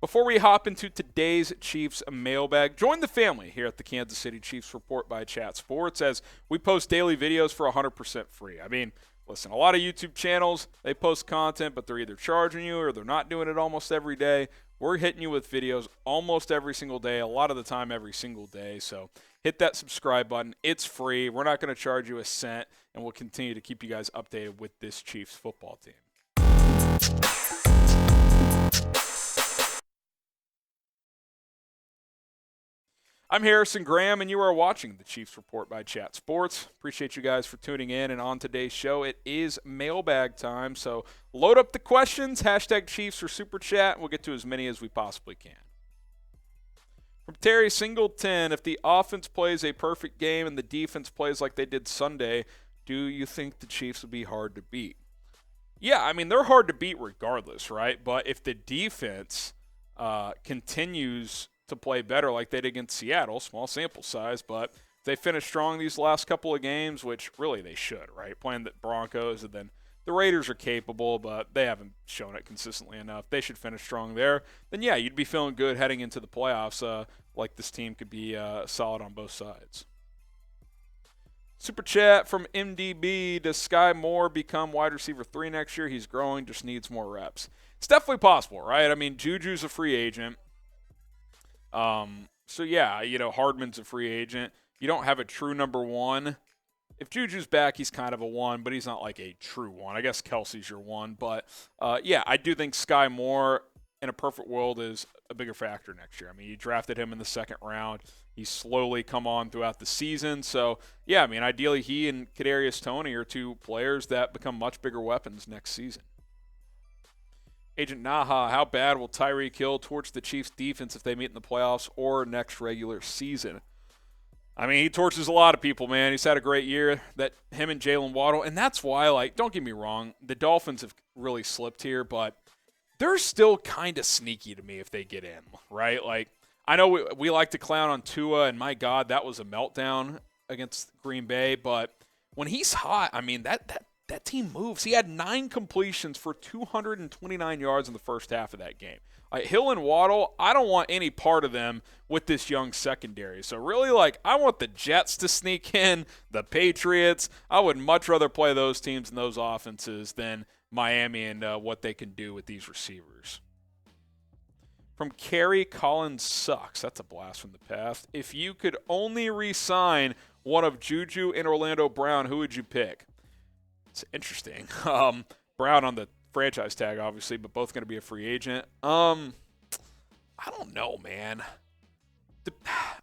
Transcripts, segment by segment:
Before we hop into today's Chiefs mailbag, join the family here at the Kansas City Chiefs Report by Chat Sports as we post daily videos for 100% free. I mean, listen, a lot of YouTube channels, they post content, but they're either charging you or they're not doing it almost every day. We're hitting you with videos almost every single day, a lot of the time every single day. So hit that subscribe button. It's free. We're not going to charge you a cent, and we'll continue to keep you guys updated with this Chiefs football team. I'm Harrison Graham, and you are watching the Chiefs Report by Chat Sports. Appreciate you guys for tuning in, and on today's show, it is mailbag time, so load up the questions, hashtag Chiefs or Super Chat, and we'll get to as many as we possibly can. From Terry Singleton, if the offense plays a perfect game and the defense plays like they did Sunday, do you think the Chiefs would be hard to beat? Yeah, I mean, they're hard to beat regardless, right? But if the defense continues to play better like they did against Seattle, small sample size, but if they finish strong these last couple of games, which really they should, right? Playing the Broncos, and then the Raiders are capable, but they haven't shown it consistently enough. They should finish strong there. Then, yeah, you'd be feeling good heading into the playoffs, like this team could be solid on both sides. Super chat from MDB. Does Skyy Moore become wide receiver 3 next year? He's growing, just needs more reps. It's definitely possible, right? I mean, JuJu's a free agent. So yeah, Hardman's a free agent. You don't have a true number 1. If JuJu's back, he's kind of a 1, but he's not like a true 1. I guess Kelsey's your 1, but yeah, I do think Skyy Moore in a perfect world is a bigger factor next year. I mean, you drafted him in the second round. He's slowly come on throughout the season. So yeah, I mean, ideally he and Kadarius Toney are two players that become much bigger weapons next season. Agent Naha, how bad will Tyreek Hill torch the Chiefs' defense if they meet in the playoffs or next regular season? I mean, he torches a lot of people, man. He's had a great year. That him and Jalen Waddle, and that's why, don't get me wrong, the Dolphins have really slipped here, but they're still kind of sneaky to me if they get in, right? I know we like to clown on Tua, and my God, that was a meltdown against Green Bay, but when he's hot, I mean, that team moves. He had 9 completions for 229 yards in the first half of that game. Hill and Waddle, I don't want any part of them with this young secondary. So really, I want the Jets to sneak in, the Patriots. I would much rather play those teams and those offenses than Miami and what they can do with these receivers. From Kerry, Collins sucks. That's a blast from the past. If you could only re-sign one of JuJu and Orlando Brown, who would you pick? It's interesting. Brown on the franchise tag, obviously, but both going to be a free agent. I don't know, man.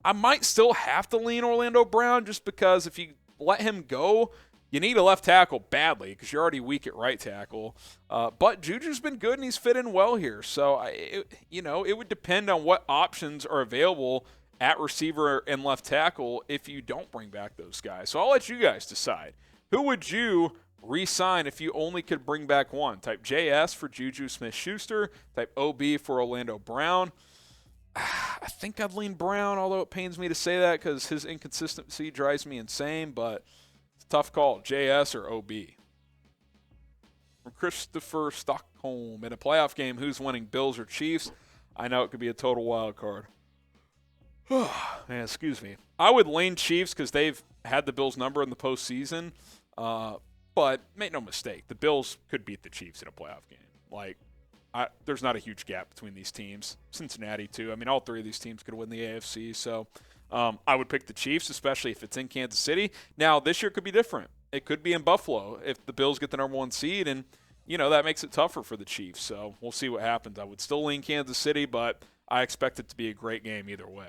I might still have to lean Orlando Brown just because if you let him go, you need a left tackle badly because you're already weak at right tackle. But JuJu's been good and he's fit in well here. So, it would depend on what options are available at receiver and left tackle if you don't bring back those guys. So I'll let you guys decide. Who would you re-sign if you only could bring back one? Type JS for JuJu Smith-Schuster. Type OB for Orlando Brown. I think I'd lean Brown, although it pains me to say that because his inconsistency drives me insane, but it's a tough call. JS or OB? From Christopher Stockholm. In a playoff game, who's winning, Bills or Chiefs? I know it could be a total wild card. Man, excuse me. I would lean Chiefs because they've had the Bills' number in the postseason. But make no mistake, the Bills could beat the Chiefs in a playoff game. There's not a huge gap between these teams. Cincinnati, too. I mean, all 3 of these teams could win the AFC. So I would pick the Chiefs, especially if it's in Kansas City. Now, this year could be different. It could be in Buffalo if the Bills get the number 1 seed, and, that makes it tougher for the Chiefs. So we'll see what happens. I would still lean Kansas City, but I expect it to be a great game either way.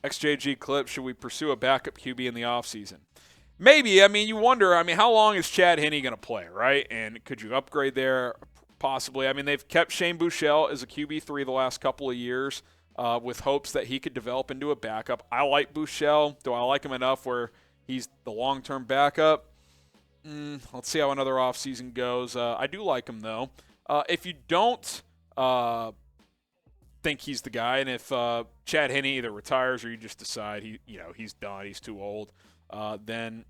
XJG Clip, should we pursue a backup QB in the offseason? Maybe. I mean, you wonder, how long is Chad Henne going to play, right? And could you upgrade there? Possibly. I mean, they've kept Shane Buechele as a QB3 the last couple of years with hopes that he could develop into a backup. I like Buechele. Do I like him enough where he's the long-term backup? Let's see how another offseason goes. I do like him, though. If you don't think he's the guy, and if Chad Henne either retires or you just decide he's done, he's too old, then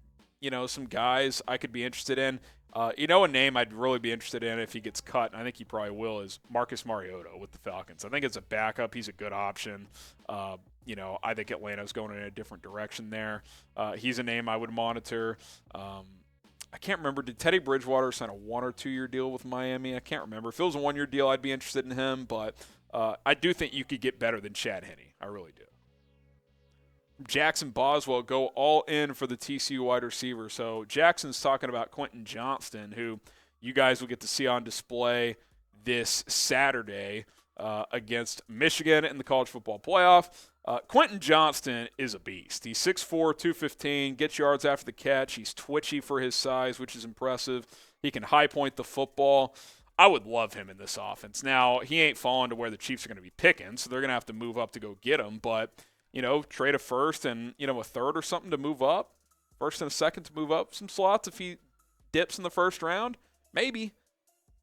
some guys I could be interested in. A name I'd really be interested in if he gets cut, and I think he probably will, is Marcus Mariota with the Falcons. I think as a backup, he's a good option. I think Atlanta's going in a different direction there. He's a name I would monitor. I can't remember. Did Teddy Bridgewater sign a 1 or 2 year deal with Miami? I can't remember. If it was a 1 year deal, I'd be interested in him, but I do think you could get better than Chad Henne. I really do. Jackson Boswell go all in for the TCU wide receiver. So Jackson's talking about Quinten Johnston, who you guys will get to see on display this Saturday against Michigan in the college football playoff. Quinten Johnston is a beast. He's 6'4", 215, gets yards after the catch. He's twitchy for his size, which is impressive. He can high point the football. I would love him in this offense. Now, he ain't falling to where the Chiefs are going to be picking, so they're going to have to move up to go get him. But, trade a first and, a third or something to move up, first and a second to move up some slots if he dips in the first round, maybe.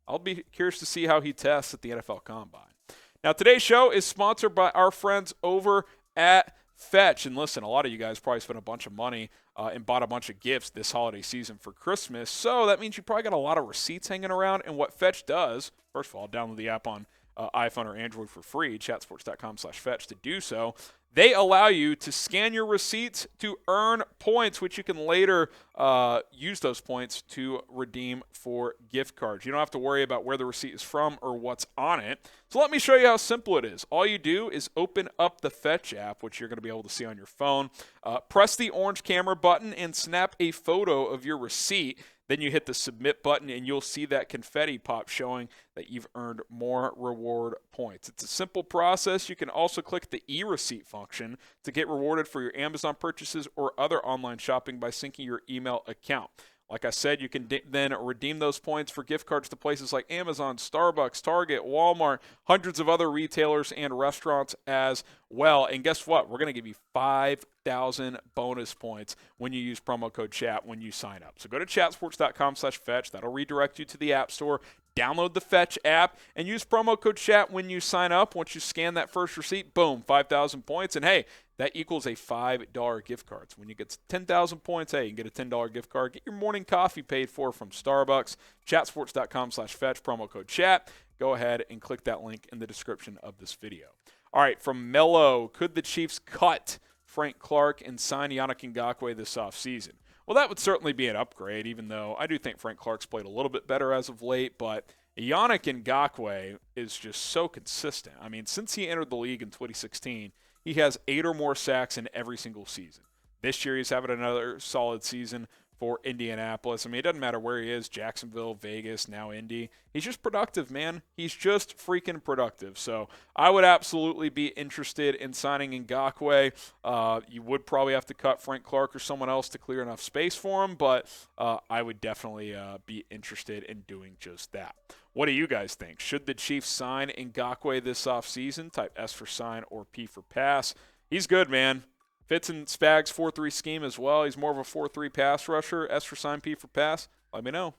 I'll be curious to see how he tests at the NFL Combine. Now, today's show is sponsored by our friends over at Fetch. And listen, a lot of you guys probably spent a bunch of money and bought a bunch of gifts this holiday season for Christmas. So that means you probably got a lot of receipts hanging around. And what Fetch does, first of all, download the app on iPhone or Android for free, chatsports.com/fetch to do so. They allow you to scan your receipts to earn points, which you can later use those points to redeem for gift cards. You don't have to worry about where the receipt is from or what's on it. So let me show you how simple it is. All you do is open up the Fetch app, which you're going to be able to see on your phone. Press the orange camera button and snap a photo of your receipt. Then you hit the submit button and you'll see that confetti pop showing that you've earned more reward points. It's a simple process. You can also click the e-receipt function to get rewarded for your Amazon purchases or other online shopping by syncing your email account. Like I said, you can then redeem those points for gift cards to places like Amazon, Starbucks, Target, Walmart, hundreds of other retailers and restaurants as well. And guess what? We're going to give you 5,000 bonus points when you use promo code CHAT when you sign up. So go to chatsports.com/fetch. That'll redirect you to the App Store. Download the Fetch app and use promo code CHAT when you sign up. Once you scan that first receipt, boom, 5,000 points. And hey, that equals a $5 gift card. So when you get to 10,000 points, hey, you can get a $10 gift card. Get your morning coffee paid for from Starbucks. Chatsports.com/fetch, promo code CHAT. Go ahead and click that link in the description of this video. All right, from Mello, could the Chiefs cut Frank Clark and sign Yannick Ngakoue this offseason? Well, that would certainly be an upgrade, even though I do think Frank Clark's played a little bit better as of late. But Yannick Ngakoue is just so consistent. I mean, since he entered the league in 2016, he has 8 or more sacks in every single season. This year he's having another solid season for Indianapolis. I mean, it doesn't matter where he is, Jacksonville, Vegas, now Indy. He's just productive, man. He's just freaking productive. So I would absolutely be interested in signing Ngakoue. You would probably have to cut Frank Clark or someone else to clear enough space for him, but I would definitely be interested in doing just that. What do you guys think? Should the Chiefs sign Ngakoue this offseason? Type S for sign or P for pass. He's good, man. Fits in Spag's 4-3 scheme as well. He's more of a 4-3 pass rusher. S for sign, P for pass. Let me know.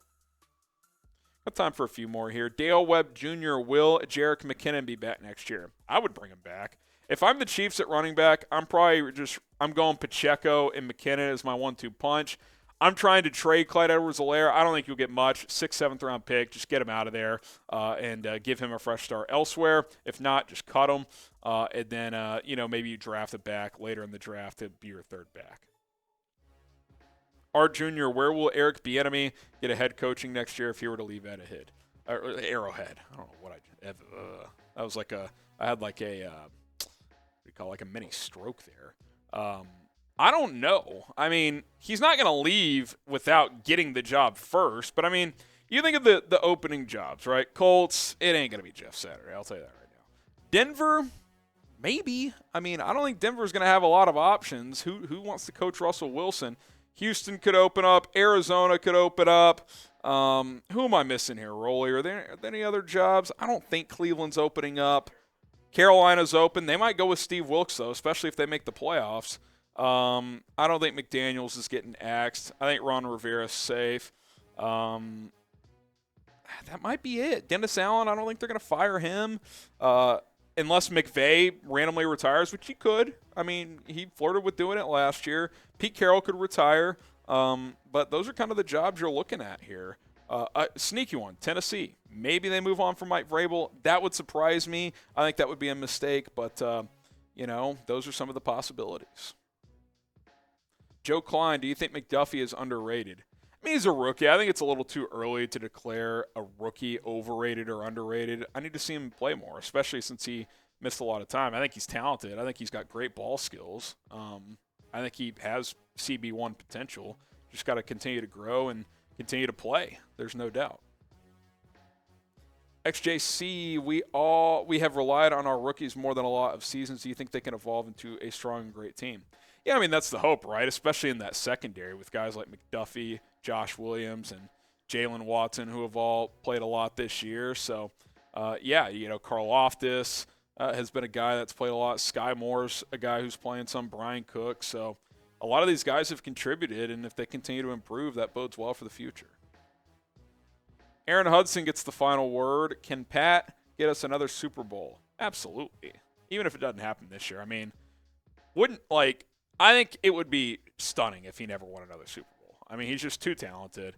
Got time for a few more here. Dale Webb Jr. Will Jerick McKinnon be back next year? I would bring him back. If I'm the Chiefs at running back, I'm going Pacheco and McKinnon as my 1-2 punch. I'm trying to trade Clyde Edwards-Helaire. I don't think you'll get much. 6th, 7th round pick. Just get him out of there and give him a fresh start elsewhere. If not, just cut him. And then, maybe you draft it back later in the draft to be your third back. Art Jr., where will Eric Bieniemy get a head coaching next year if he were to leave Arrowhead? I don't know what I was like I had like a, like a mini stroke there. I don't know. I mean, he's not going to leave without getting the job first. But, I mean, you think of the opening jobs, right? Colts, it ain't going to be Jeff Saturday. I'll tell you that right now. Denver, maybe. I mean, I don't think Denver's going to have a lot of options. Who wants to coach Russell Wilson? Houston could open up. Arizona could open up. Who am I missing here, Rolly? Are there any other jobs? I don't think Cleveland's opening up. Carolina's open. They might go with Steve Wilkes, though, especially if they make the playoffs. I don't think McDaniels is getting axed. I think Ron Rivera's safe. That might be it. Dennis Allen, I don't think they're going to fire him unless McVay randomly retires, which he could. I mean, he flirted with doing it last year. Pete Carroll could retire. But those are kind of the jobs you're looking at here. A sneaky one, Tennessee. Maybe they move on from Mike Vrabel. That would surprise me. I think that would be a mistake, but, those are some of the possibilities. Joe Klein, do you think McDuffie is underrated? I mean, he's a rookie. I think it's a little too early to declare a rookie overrated or underrated. I need to see him play more, especially since he missed a lot of time. I think he's talented. I think he's got great ball skills. I think he has CB1 potential. Just got to continue to grow and continue to play. There's no doubt. XJC, we have relied on our rookies more than a lot of seasons. Do you think they can evolve into a strong and great team? Yeah, I mean, that's the hope, right? Especially in that secondary with guys like McDuffie, Josh Williams, and Jalen Watson, who have all played a lot this year. So, Carl Loftus has been a guy that's played a lot. Skyy Moore's a guy who's playing some. Brian Cook. So, a lot of these guys have contributed, and if they continue to improve, that bodes well for the future. Aaron Hudson gets the final word. Can Pat get us another Super Bowl? Absolutely. Even if it doesn't happen this year. I mean, I think it would be stunning if he never won another Super Bowl. I mean, he's just too talented.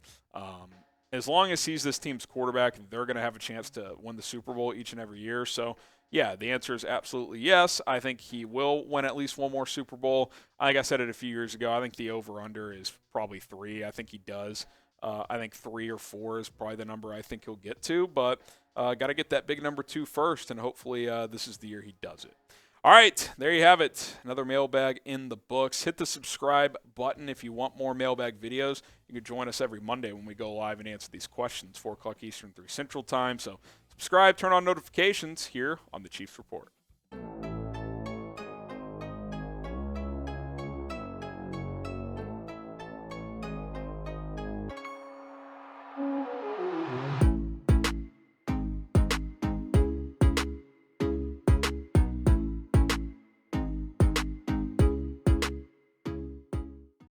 As long as he's this team's quarterback, they're going to have a chance to win the Super Bowl each and every year. So, yeah, the answer is absolutely yes. I think he will win at least one more Super Bowl. Like I said it a few years ago, I think the over-under is probably 3. I think he does. I think 3 or 4 is probably the number I think he'll get to. But got to get that big number 2 first, and hopefully this is the year he does it. All right, there you have it. Another mailbag in the books. Hit the subscribe button if you want more mailbag videos. You can join us every Monday when we go live and answer these questions, 4 o'clock Eastern, 3 Central Time. So subscribe, turn on notifications here on the Chiefs Report.